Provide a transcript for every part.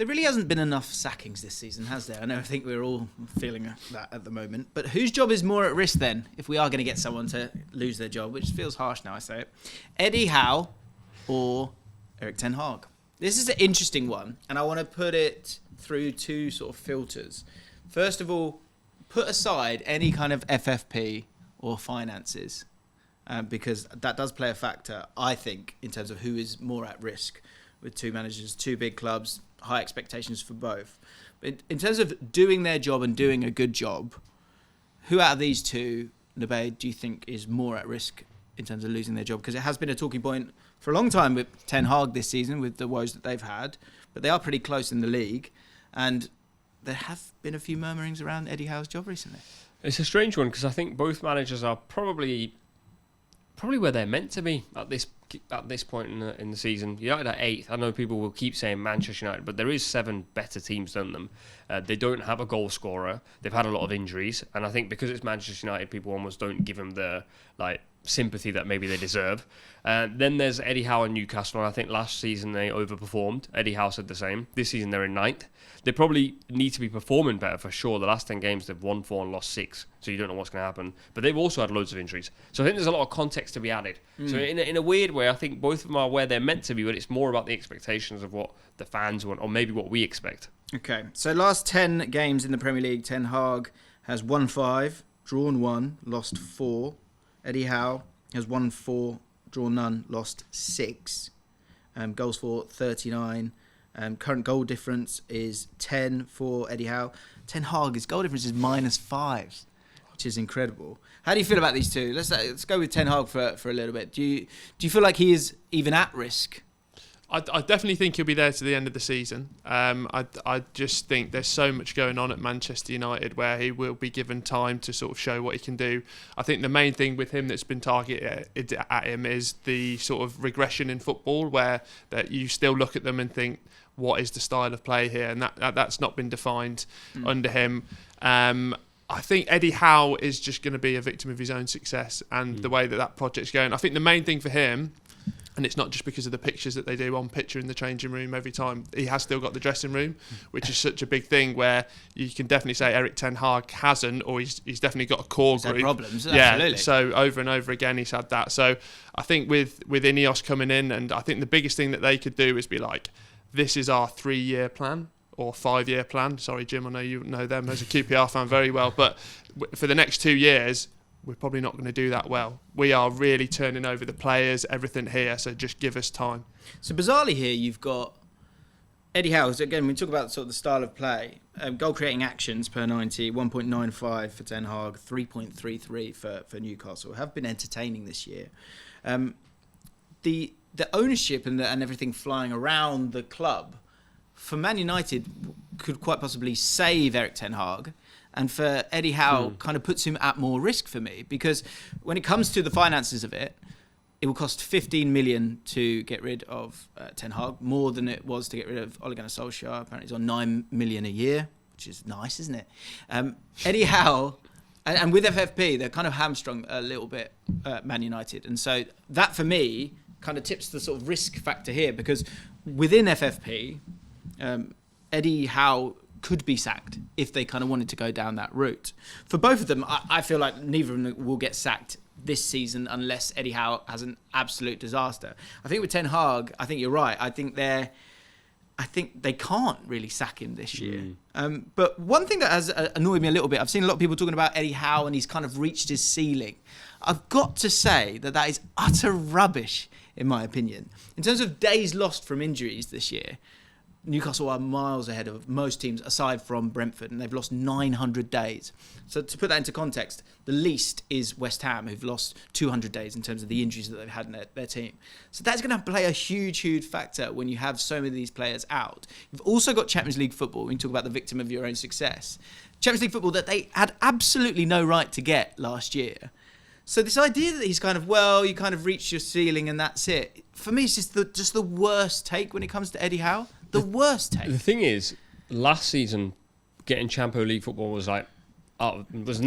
There really hasn't been enough sackings this season, has there? I think we're all feeling that at the moment. But whose job is more at risk then, if we are going to get someone to lose their job, which feels harsh now I say it? Eddie Howe or Erik Ten Hag? This is an interesting one, and I want to put it through two sort of filters. First of all, put aside any kind of FFP or finances, because that does play a factor, I think, in terms of who is more at risk with two managers, two big clubs, high expectations for both. But in terms of doing their job and doing a good job, who out of these two, Nubaid, do you think is more at risk in terms of losing their job? Because it has been a talking point for a long time with Ten Hag this season, with the woes that they've had, but they are pretty close in the league, and there have been a few murmurings around Eddie Howe's job recently. It's a strange one because I think both managers are probably where they're meant to be at this point in the season. United are 8th. I know people will keep saying Manchester United, but there is 7 better teams than them. They don't have a goal scorer. They've had a lot of injuries, and I think because it's Manchester United, people almost don't give them the sympathy that maybe they deserve. Then there's Eddie Howe and Newcastle, and I think last season they overperformed. Eddie Howe said the same. This season they're in 9th. They probably need to be performing better for sure. The last 10 games they've won 4 and lost 6, so you don't know what's going to happen. But they've also had loads of injuries. So I think there's a lot of context to be added. So in a weird way, I think both of them are where they're meant to be, but it's more about the expectations of what the fans want, or maybe what we expect. Okay, so last 10 games in the Premier League, Ten Hag has won 5, drawn 1, lost 4. Eddie Howe has won 4, drawn none, lost 6. Goals for 39. Current goal difference is 10 for Eddie Howe. Ten Hag, his goal difference is -5, which is incredible. How do you feel about these two? Let's go with Ten Hag for a little bit. Do you feel like he is even at risk? I definitely think he'll be there to the end of the season. I just think there's so much going on at Manchester United where he will be given time to sort of show what he can do. I think the main thing with him that's been targeted at him is the sort of regression in football, where that you still look at them and think, what is the style of play here? And that's not been defined under him. I think Eddie Howe is just going to be a victim of his own success and the way that project's going. I think the main thing for him, and it's not just because of the pictures that they do on picture in the changing room every time, he has still got the dressing room, which is such a big thing where you can definitely say Erik Ten Hag hasn't, or he's definitely got a core group. Had problems, yeah, absolutely. So over and over again he's had that. So I think with Ineos coming in, and I think the biggest thing that they could do is be like, this is our 3-year plan or 5-year plan. Sorry, Jim, I know you know them as a QPR fan very well, but for the next 2 years, we're probably not going to do that well. We are really turning over the players, everything here, so just give us time. So bizarrely here, you've got Eddie Howe. So again, we talk about sort of the style of play. Goal-creating actions per 90, 1.95 for Ten Hag, 3.33 for Newcastle. Have been entertaining this year. The ownership and everything flying around the club, for Man United, could quite possibly save Erik Ten Hag. And for Eddie Howe, kind of puts him at more risk for me, because when it comes to the finances of it, it will cost 15 million to get rid of Ten Hag, more than it was to get rid of Ole Gunnar Solskjaer. Apparently he's on 9 million a year, which is nice, isn't it? Eddie Howe, and with FFP, they're kind of hamstrung a little bit, Man United. And so that, for me, kind of tips the sort of risk factor here, because within FFP, Eddie Howe could be sacked if they kind of wanted to go down that route. For both of them, I feel like neither of them will get sacked this season unless Eddie Howe has an absolute disaster. I think with Ten Hag, I think you're right. I think they can't really sack him this year. But one thing that has annoyed me a little bit, I've seen a lot of people talking about Eddie Howe and he's kind of reached his ceiling. I've got to say that is utter rubbish, in my opinion. In terms of days lost from injuries this year, Newcastle are miles ahead of most teams aside from Brentford, and they've lost 900 days. So to put that into context, the least is West Ham, who've lost 200 days in terms of the injuries that they've had in their team. So that's going to play a huge, huge factor when you have so many of these players out. You've also got Champions League football, when you talk about the victim of your own success. Champions League football that they had absolutely no right to get last year. So this idea that he's kind of, you kind of reached your ceiling and that's it. For me, it's just the worst take when it comes to Eddie Howe. The worst take. The thing is, last season, getting Champions League football was never going to happen. It was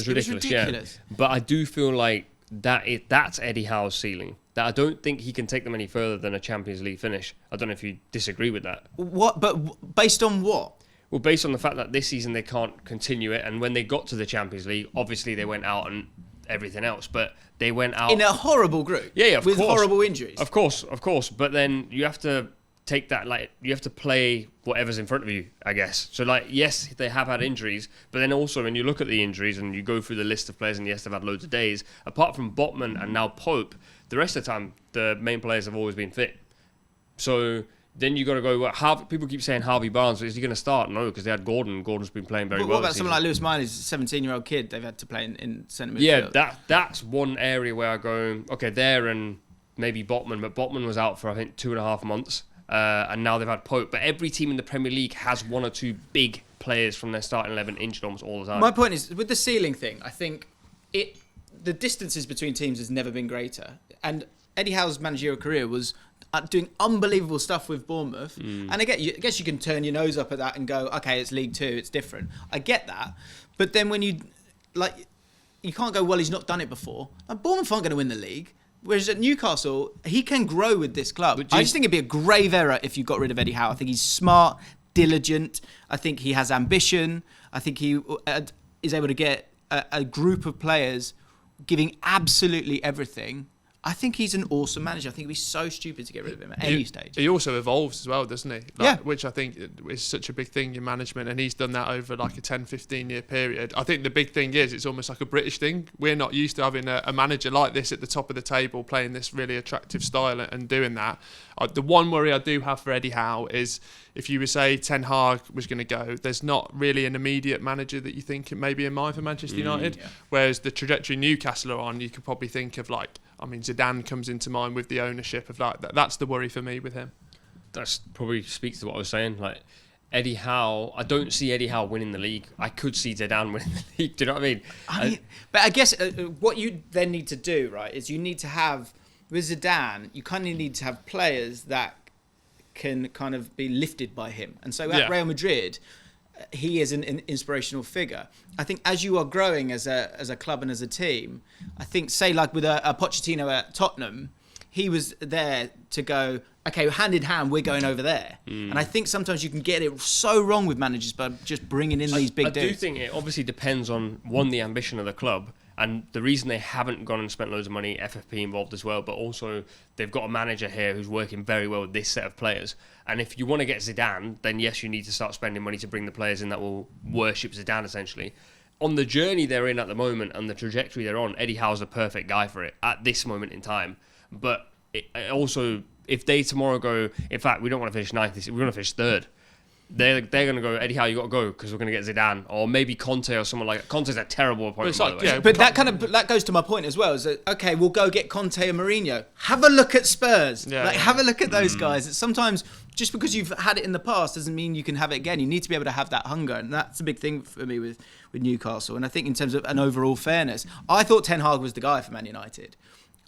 ridiculous. Yeah. But I do feel like that's Eddie Howe's ceiling. That I don't think he can take them any further than a Champions League finish. I don't know if you disagree with that. What? But based on what? Well, based on the fact that this season they can't continue it, and when they got to the Champions League, obviously they went out and everything else, but they went out in a horrible group. Yeah, with horrible injuries. Of course. But then you have to take that, like, you have to play whatever's in front of you, I guess. So, like, yes, they have had injuries, but then also when you look at the injuries and you go through the list of players, and yes, they've had loads of days, apart from Botman and now Pope, the rest of the time, the main players have always been fit. So then you got to go, well, people keep saying Harvey Barnes, is he going to start? No, because they had Gordon. Gordon's been playing very well. What about someone like Lewis Miley's 17-year-old kid they've had to play in centre midfield? Yeah, that's one area where I go, okay, there and maybe Botman, but Botman was out for, I think, 2.5 months. And now they've had Pope, but every team in the Premier League has one or two big players from their starting 11 injured almost all the time. My point is, with the ceiling thing, I think the distances between teams has never been greater. And Eddie Howe's managerial career was doing unbelievable stuff with Bournemouth. And I guess you can turn your nose up at that and go, okay, it's League Two, it's different. I get that. But then when you can't go, well, he's not done it before. Bournemouth aren't going to win the league. Whereas at Newcastle, he can grow with this club. I just think it'd be a grave error if you got rid of Eddie Howe. I think he's smart, diligent. I think he has ambition. I think he is able to get a group of players giving absolutely everything. I think he's an awesome manager. I think it'd be so stupid to get rid of him at any stage. He also evolves as well, doesn't he? Yeah. Which I think is such a big thing in management, and he's done that over like a 10, 15-year period. I think the big thing is it's almost like a British thing. We're not used to having a manager like this at the top of the table playing this really attractive style and doing that. The one worry I do have for Eddie Howe is if you would say Ten Hag was going to go, there's not really an immediate manager that you think may be in mind for Manchester United. Yeah. Whereas the trajectory Newcastle are on, you could probably think of Zidane comes into mind with the ownership of that. That's the worry for me with him. That probably speaks to what I was saying. Like Eddie Howe, I don't see Eddie Howe winning the league. I could see Zidane winning the league. Do you know what I mean? But I guess what you then need to do, right, is you need to have, with Zidane, you kind of need to have players that can kind of be lifted by him. And so at Real Madrid, he is an inspirational figure. I think as you are growing as a club and as a team, I think, say like with a Pochettino at Tottenham, he was there to go, okay, hand in hand, we're going over there. And I think sometimes you can get it so wrong with managers by just bringing in these big dudes. I do think it obviously depends on, one, the ambition of the club, and the reason they haven't gone and spent loads of money, FFP involved as well, but also they've got a manager here who's working very well with this set of players. And if you want to get Zidane, then yes, you need to start spending money to bring the players in that will worship Zidane, essentially. On the journey they're in at the moment and the trajectory they're on, Eddie Howe's the perfect guy for it at this moment in time. But also, if they tomorrow go, in fact, we don't want to finish ninth, we want to finish third. They're going to go, Eddie Howe, you got to go because we're going to get Zidane, or maybe Conte or someone like that. Conte's a terrible appointment, by the way. Yeah, but that goes to my point as well. Is that, okay, we'll go get Conte and Mourinho. Have a look at Spurs. Have a look at those guys. It's sometimes just because you've had it in the past doesn't mean you can have it again. You need to be able to have that hunger, and that's a big thing for me with Newcastle. And I think in terms of an overall fairness, I thought Ten Hag was the guy for Man United.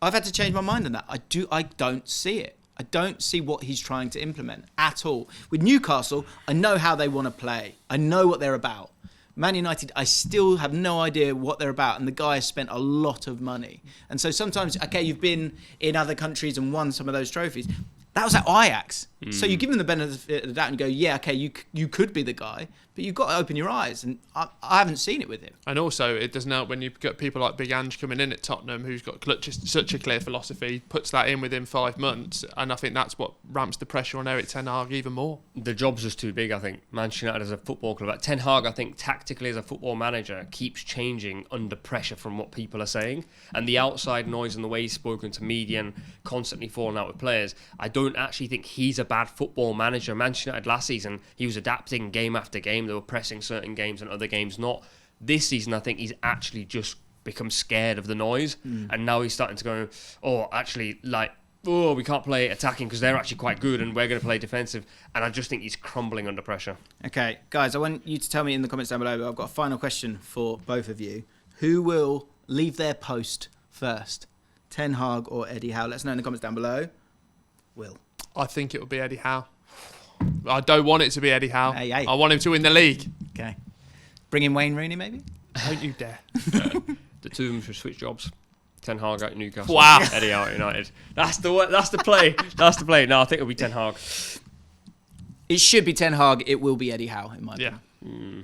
I've had to change my mind on that. I don't see it. I don't see what he's trying to implement at all. With Newcastle, I know how they want to play. I know what they're about. Man United, I still have no idea what they're about, and the guy has spent a lot of money. And so sometimes, okay, you've been in other countries and won some of those trophies. That was at Ajax. So you give them the benefit of the doubt and go, yeah, okay, you could be the guy, but you've got to open your eyes, and I haven't seen it with him. And also, it doesn't help when you've got people like Big Ange coming in at Tottenham, who's got such a clear philosophy, puts that in within 5 months, and I think that's what ramps the pressure on Erik Ten Hag even more. The job's just too big, I think. Manchester United as a football club. Ten Hag, I think, tactically as a football manager, keeps changing under pressure from what people are saying, and the outside noise and the way he's spoken to media and constantly falling out with players, I don't actually think he's a bad football manager. Manchester United last season, he was adapting game after game. They were pressing certain games and other games not. This season, I think he's actually just become scared of the noise, and now he's starting to go, we can't play attacking because they're actually quite good and we're going to play defensive, and I just think he's crumbling under pressure. Okay, guys, I want you to tell me in the comments down below, but I've got a final question for both of you. Who will leave their post first? Ten Hag or Eddie Howe? Let us know in the comments down below. Will? I think it will be Eddie Howe. I don't want it to be Eddie Howe. Hey. I want him to win the league. Okay. Bring in Wayne Rooney, maybe? Don't you dare. The two of them should switch jobs. Ten Hag at Newcastle. Wow. Eddie Howe at United. That's the play. That's the play. No, I think it'll be Ten Hag. It should be Ten Hag. It will be Eddie Howe, in my opinion. Yeah.